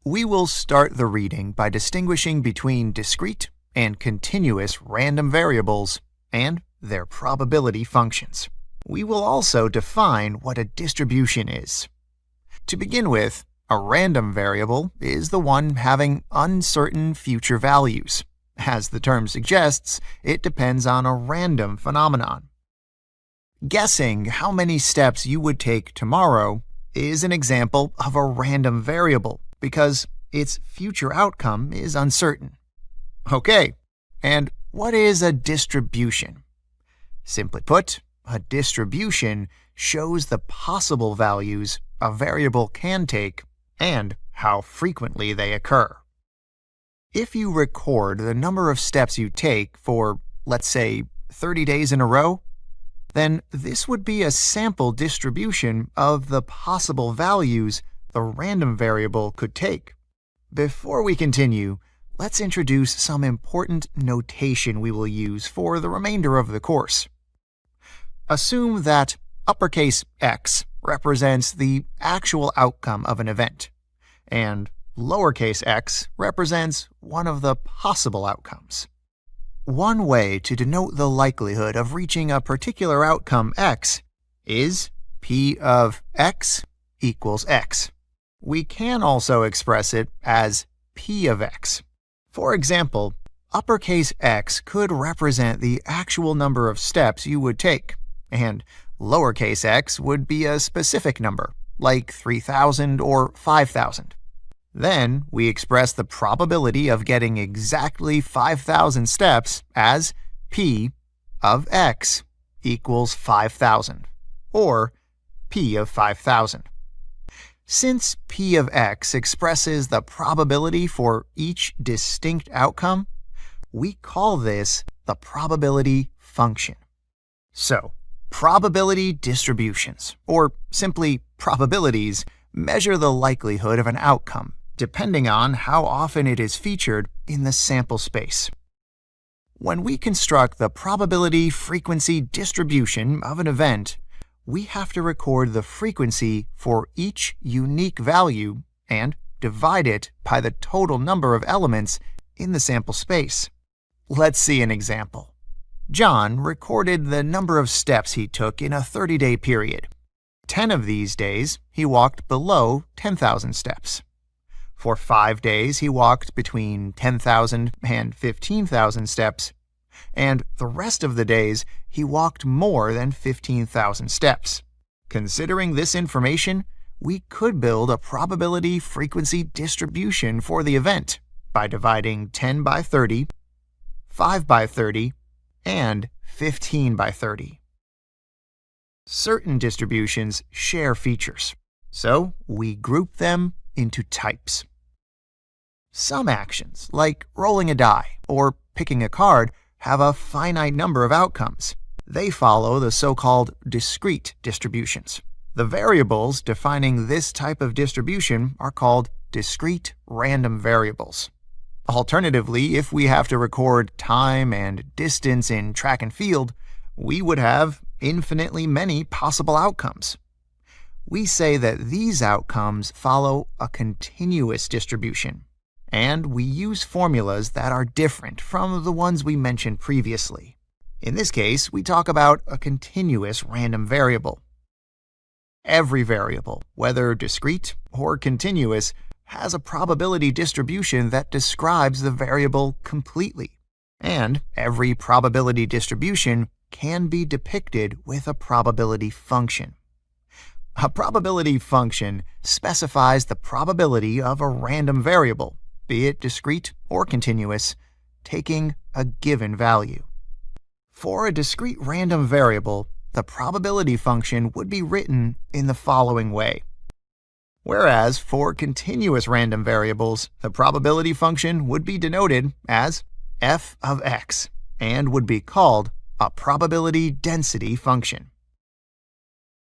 We will start the reading by distinguishing between discrete and continuous random variables and their probability functions. We will also define what a distribution is. To begin with, a random variable is the one having uncertain future values. As the term suggests, it depends on a random phenomenon. Guessing how many steps you would take tomorrow is an example of a random variable because its future outcome is uncertain. Okay, and what is a distribution? Simply put, a distribution shows the possible values a variable can take and how frequently they occur. If you record the number of steps you take for, let's say, 30 days in a row, then this would be a sample distribution of the possible values the random variable could take. Before we continue, let's introduce some important notation we will use for the remainder of the course. Assume that uppercase X represents the actual outcome of an event, and lowercase x represents one of the possible outcomes. One way to denote the likelihood of reaching a particular outcome x is P of x equals x. We can also express it as P of x. For example, uppercase X could represent the actual number of steps you would take, and lowercase x would be a specific number, like 3,000 or 5,000. Then we express the probability of getting exactly 5,000 steps as P of x equals 5,000, or P of 5,000. Since P of x expresses the probability for each distinct outcome, we call this the probability function. So, probability distributions, or simply probabilities, measure the likelihood of an outcome depending on how often it is featured in the sample space. When we construct the probability frequency distribution of an event, we have to record the frequency for each unique value and divide it by the total number of elements in the sample space. Let's see an example. John recorded the number of steps he took in a 30-day period. 10 of these days, he walked below 10,000 steps. For 5 days, he walked between 10,000 and 15,000 steps, and the rest of the days, he walked more than 15,000 steps. Considering this information, we could build a probability frequency distribution for the event by dividing 10 by 30, 5 by 30, and 15 by 30. Certain distributions share features, so we group them into types. Some actions, like rolling a die or picking a card, have a finite number of outcomes. They follow the so-called discrete distributions. The variables defining this type of distribution are called discrete random variables. Alternatively, if we have to record time and distance in track and field, we would have infinitely many possible outcomes. We say that these outcomes follow a continuous distribution, and we use formulas that are different from the ones we mentioned previously. In this case, we talk about a continuous random variable. Every variable, whether discrete or continuous, has a probability distribution that describes the variable completely, and every probability distribution can be depicted with a probability function. A probability function specifies the probability of a random variable, be it discrete or continuous, taking a given value. For a discrete random variable, the probability function would be written in the following way. Whereas for continuous random variables, the probability function would be denoted as f of x and would be called a probability density function.